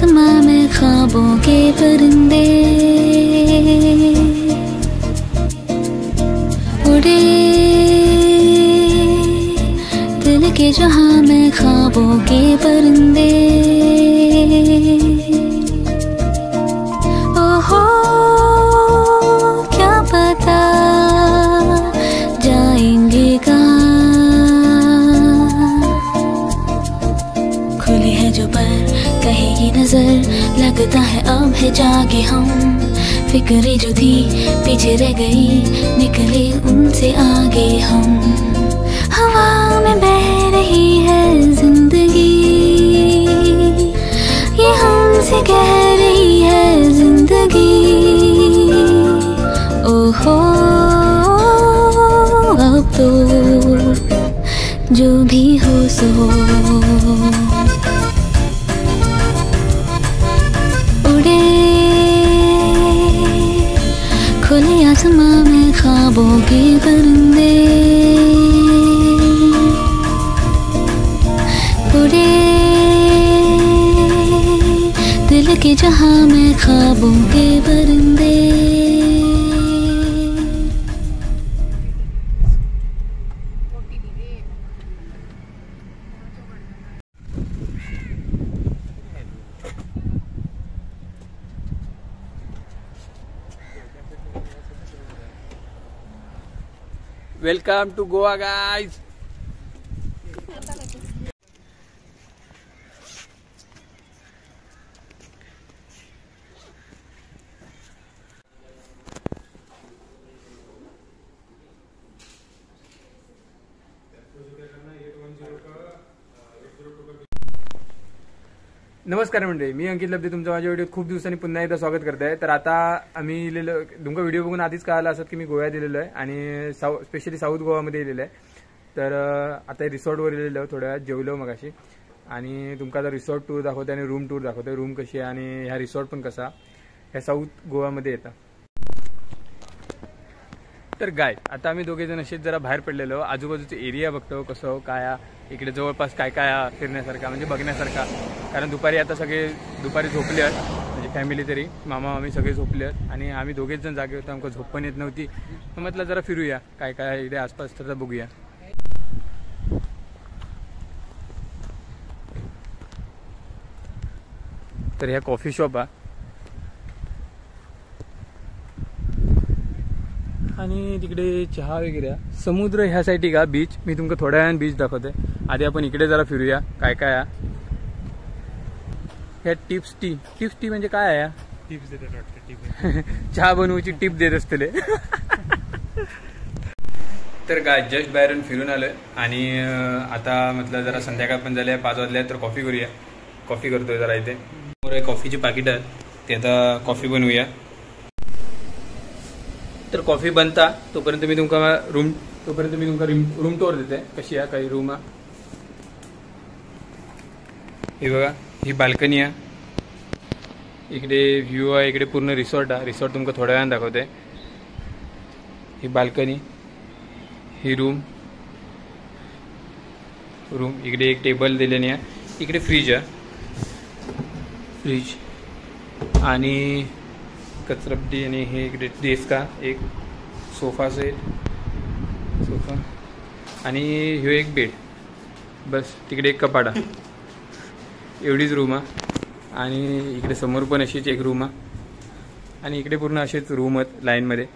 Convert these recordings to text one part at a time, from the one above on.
आसमां में ख्वाबों के परिंदे उड़े, दिल के जहां में ख्वाबों के परिंदे। ओहो क्या पता जाएंगे कहाँ, खुली है जो पर कहेगी नजर, लगता है अब है जागे हम। फिक्रें जो थी पीछे रह गई, निकले उनसे आगे हम। हवा में बह रही है जिंदगी, ये हमसे कह रही है जिंदगी। ओहो अब तो जो भी हो सो हो। उड़े खुले आसमां में ख्वाबों के परिंदे, उड़े दिल के जहां में ख्वाबों के परिंदे। Welcome to Goa guys. नमस्कार मंडळी, मी अंकित लब्धे तुमचं माझ्या व्हिडिओत खूप दिवसांनी पुन्हा एकदा स्वागत करत आहे। तर आता आम्ही तुमका व्हिडिओ बघून आधीच कळालं असत की मी गोव्यात दिलेलो आहे आणि स्पेशली साऊथ गोवामध्ये दिलेलं आहे। तर आता रिसॉर्टवर गेलेलो थोड्या वेळात, जेवलो मगाशी आणि तुमका आता रिसॉर्ट टूर दाखवते आणि रूम टूर दाखवते, रूम कशी आहे आणि ह्या रिसॉर्ट पण कसा ह्या साऊथ गोवामध्ये येतात। तर गाय आता आम्ही दोघे जण असेच जरा बाहेर पडलेलो, आजूबाजूचे एरिया बघतो कसं काय इकडे जवळपास काय काय फिरण्यासारखा म्हणजे बघण्यासारखा। कारण दुपारी आता सगळे दुपारी झोपले आहेत, म्हणजे फॅमिली तरी मामा मामी सगळे झोपले आहेत आणि आम्ही दोघेच जण जागे होतो, आमका झोप पण येत नव्हती। म्हटलं जरा फिरूया काय काय इकडे आसपास, तर बघूया। तर ह्या कॉफी शॉप आहे आणि तिकडे चहा वगैरे, समुद्र ह्या साईड का बीच। मी तुमका थोड्या वेळाने बीच दाखवते, आधी आपण इकडे जरा फिरूया काय काय आहे। ह्या टिप्स टी म्हणजे काय आहे? टिप्स देतात वाटतं, चहा बनवूची टिप देत असते। तर काय जस्ट बाहेरून फिरून आलोय आणि आता म्हटलं जरा संध्याकाळ पण झाले, 5 वाजले तर कॉफी करूया। कॉफी करतोय जरा इथे, कॉफीची पाकिट आहेत ते आता कॉफी बनवूया। तर कॉफी बनता तोपर्यंत मी तुमका रूम टूर देते कशी आहे काही रूम आहे। हे बघा ही बाल्कनी आहे, इकडे व्ह्यू आहे, इकडे पूर्ण रिसॉर्ट आहे। रिसॉर्ट तुमका थोड्या वेळाने दाखवते। ही बाल्कनी, ही रूम इकडे एक टेबल दिलेली आहे, इकडे फ्रीज आहे, आणि कचरपट्टी आणि हे इकडे डेस्क आहे, एक सोफा आणि ह्यो एक बेड, बस तिकडे एक कपाट आहे, एवढीच रूम आहे। आणि इकडे समोर पण अशीच एक रूम आहे आणि इकडे पूर्ण असेच रूम आहेत लाईनमध्ये।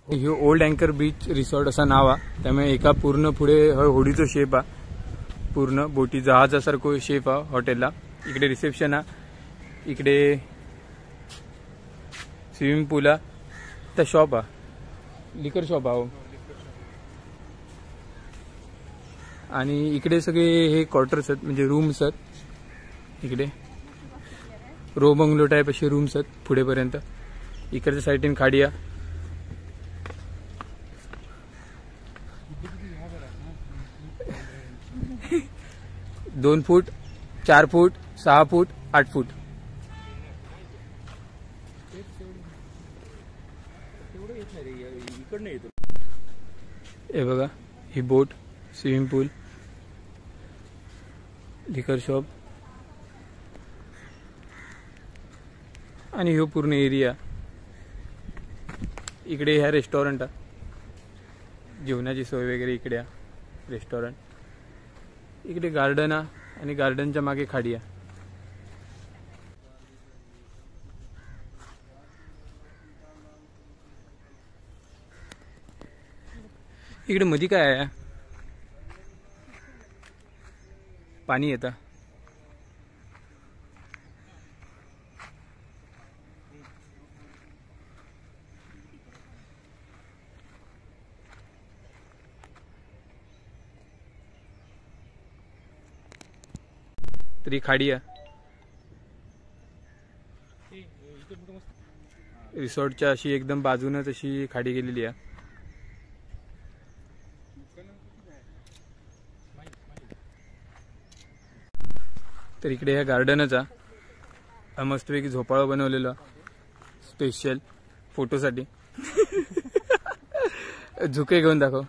हे ओल्ड अँकर बीच रिसॉर्ट असं नाव आहे, त्यामुळे एका पूर्ण पुढे होडीचं शेप आहे, पूर्ण बोटी जहाजासारखं शेप आहे हॉटेलला। इकडे रिसेप्शन आहे, इकडे स्विमिंग पूल आहे, तर शॉप आहे, लिकर शॉप आहे। आणि इकडे सगळे हे क्वार्टर्स आहेत म्हणजे रूम्स आहेत इकडे, रो बंगलो टाईप असे रूम्स आहेत पुढेपर्यंत. इकडच्या साईडीन खाडी आहे. दोन फूट, 4 फूट, 6 फूट, 8 फूट. हे बघा, ही boat, swimming pool, liquor shop आणि ह्यो पूर्ण एरिया. इकडे ह्या रेस्टॉरंट आहे, जेवणाची सोय वगैरे इकडे आहे. रेस्टॉरंट इकडे गार्डन आहे आणि गार्डनच्या मागे खाडी आहे. इकडे मध्ये काय आहे, पाणी येतं. तरी खाडी आहे. रिसॉर्टच्या अशी एकदम बाजूनच अशी खाडी गेलेली आहे. तर इकडे ह्या गार्डनच आहे. मस्तपैकी झोपाळं बनवलेलं स्पेशल फोटोसाठी. झुके घेऊन दाखव.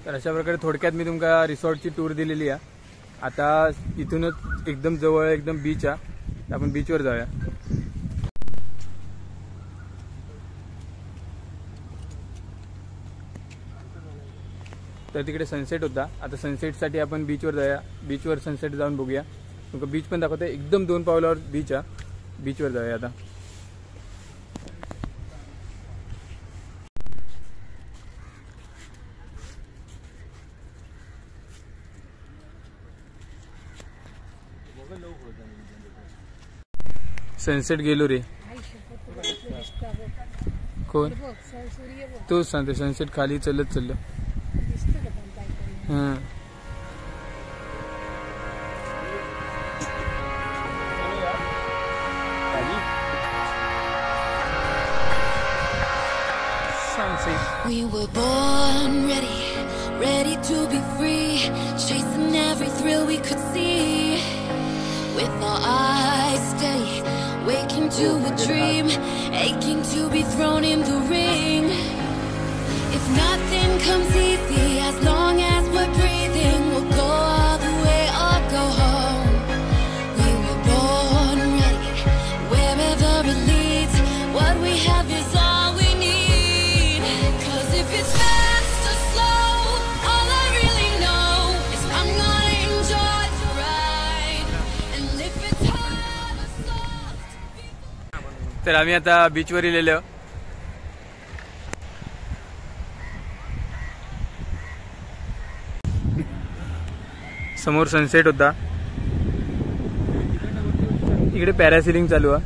तर अशा प्रकारे थोडक्यात मी तुमका रिसॉर्टची टूर दिलेली आहे. आता इथूनच एकदम जवळ एकदम बीच आहे. आपण बीचवर जाऊया. तर तिकडे सनसेट होता. आता सनसेटसाठी आपण बीचवर जाऊया. बीचवर सनसेट जाऊन बघूया. तुमका बीच पण दाखवते. एकदम 2 पावलावर बीच आहे. बीचवर जाऊया आता. सनसेट गेलो रे. कोण तूच सांगते. सनसेट खाली चलत चाललो. हां We were born ready, ready to be free, chasing every thrill we could see. With our eyes steady, waking to a dream, aching to be thrown in the ring. If nothing comes easy, as long as we're breathing, we'll go all the way or go home. We were born ready, wherever it leads, what we have is all we need. 'Cause if it's fast or slow, all I really know is I'm gonna enjoy the ride. And if it's hard or soft. तर आम्ही आता बीचवर गेलेलो. समोर sunset होता. इकडे parasailing चालू आहे.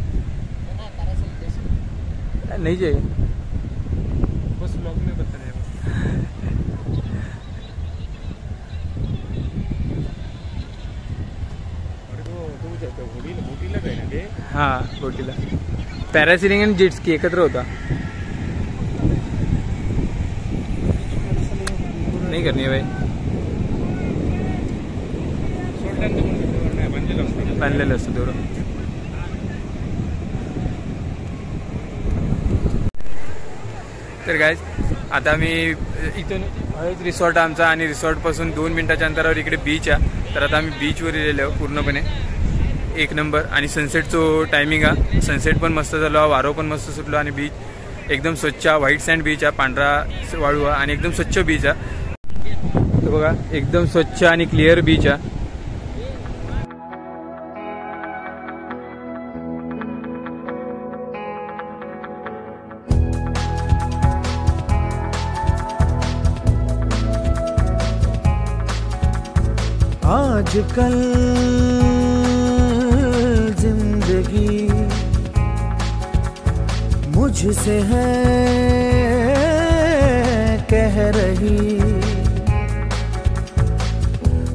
नाही जे बस ब्लॉग में बता रहे हा बोटीला. पॅरासेलिंग आणि जेट स्की एकत्र होता. नाही करणे भाई. बांधलेलं असतं दोरं. तर गाईज आता मी इथून हळद रिसॉर्ट आमचा आणि रिसॉर्टपासून 2 मिनिटाच्या अंतरावर इकडे बीच आहे. तर आता आम्ही बीचवर गेलेलो आहोत पूर्णपणे. 1 नंबर. आणि सनसेटचं टायमिंग आहे. सनसेट पण मस्त झालं, वारो पण मस्त सुटलो आणि बीच एकदम स्वच्छ. व्हाईट सँड बीच आहे, पांढरा वाळू आहे आणि एकदम स्वच्छ बीच आहे. तर बघा एकदम स्वच्छ आणि क्लिअर बीच आहे. आजकल जिंदगी मुझसे है कह रही,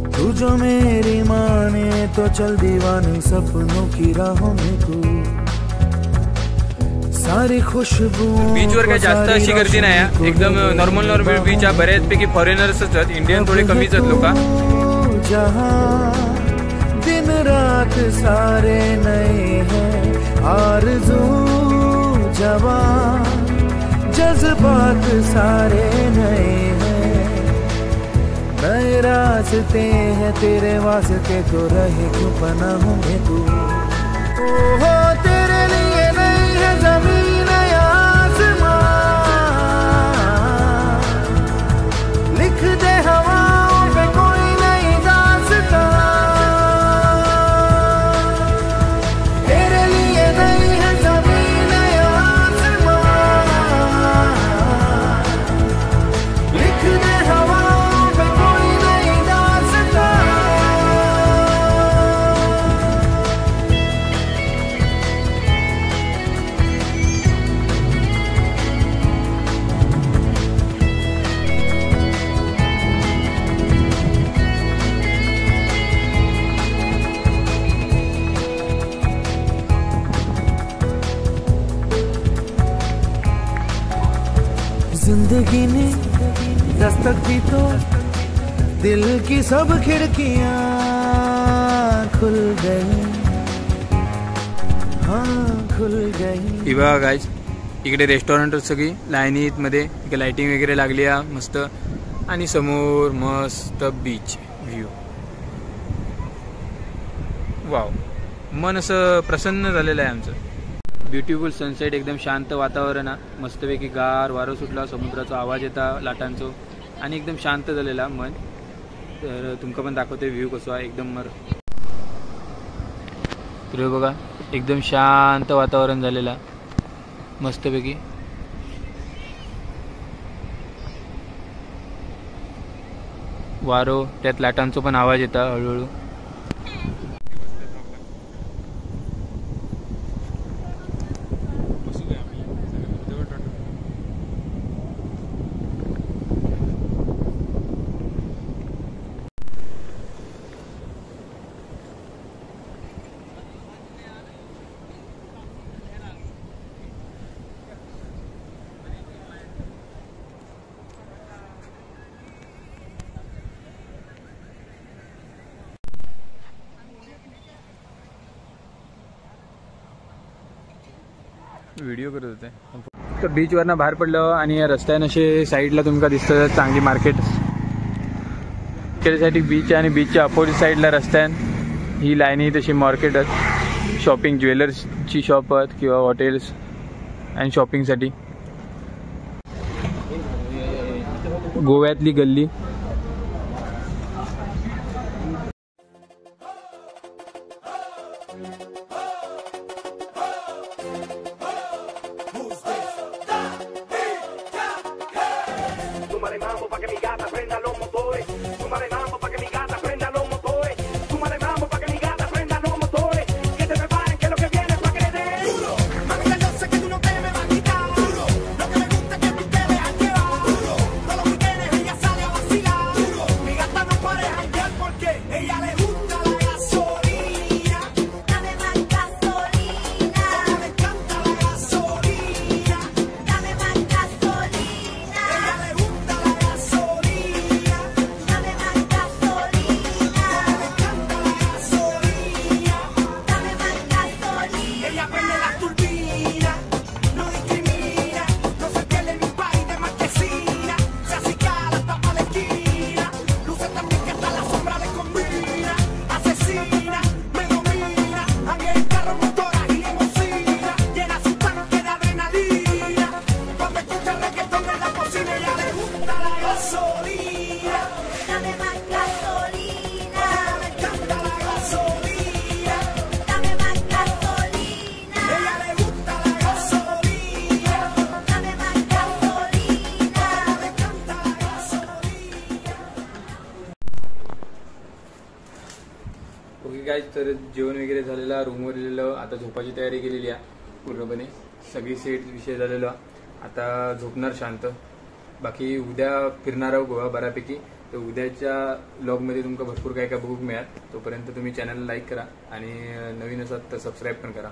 तू जो मेरी माने तो चल दीवानी सपनों की राहों में तू। सारी खुशबू बीचवर काय जास्त अशी गर्दी नाही, एकदम नॉर्मल बीच आहे. बऱ्याचपैकी फॉरेनर्स असतात, इंडियन थोडे कमीच आहेत लोक. जहां दिन रात सारे नए हैं, आरज़ू जवां जज्बात सारे नए हैं, नए रास्ते हैं तेरे वास्ते तो रहे क्यों पनाहों में तू। ओहो तेरे लिए नहीं है जमीन या आसमां, लिख दे हवाओं पे कोई नई दास्तां, तेरे लिए नहीं है जमीन या आसमां, लिख दे हवाओं पे कोई नई दास्तां। जिंदगी ने दस्तक दी तो दिल की सब खिड़कियां खुल गई, हाँ खुल गई. ही बघा गाईज, इकडे रेस्टॉरंट सगळी लाईनीत मध्ये, इकडे लाइटिंग वगैरे लागली आहे मस्त, आणि समोर मस्त बीच व्ह्यू. वाव, मन असं प्रसन्न झालेलं आहे आमचं. ब्युटिफुल सनसेट, एकदम शांत वातावरण, मस्तपैकी गार वारं सुटला, समुद्राचा आवाज येता लाटांचो, आणि एकदम शांत झालेला मन. तर तुमका पण दाखवते व्ह्यू कसो आहे, एकदम मर. तर बघा एकदम शांत वातावरण झालेला मस्तपैकी. वारो, त्यात लाटांचो पण आवाज येता हळूहळू. व्हिडिओ करत होते. तर बीचवरनं बाहेर पडलं आणि या रस्त्याने असे साईडला तुमका दिसतं चांगली मार्केट. त्यासाठी बीच आणि बीचच्या अपोजिट साईडला रस्त्यान ही लाईनी तशी मार्केट आहेत. शॉपिंग, ज्वेलर्सची शॉप आहेत किंवा हॉटेल्स आणि शॉपिंगसाठी. गोव्यातली गल्ली. गाइस, तर जेवण वगैरे झालेलं, रूमवर गेलेलं, आता झोपाची तयारी केलेली आहे पूर्णपणे. सगळी सेट विषय झालेला, आता झोपणार शांत. बाकी उद्या फिरणार आहोत गोवा बऱ्यापैकी. तर उद्याच्या व्लॉगमध्ये तुमका भरपूर काय काय बघूक मिळाल. तोपर्यंत तुम्ही चॅनलला लाईक करा आणि नवीन असाल तर सबस्क्राईब पण करा.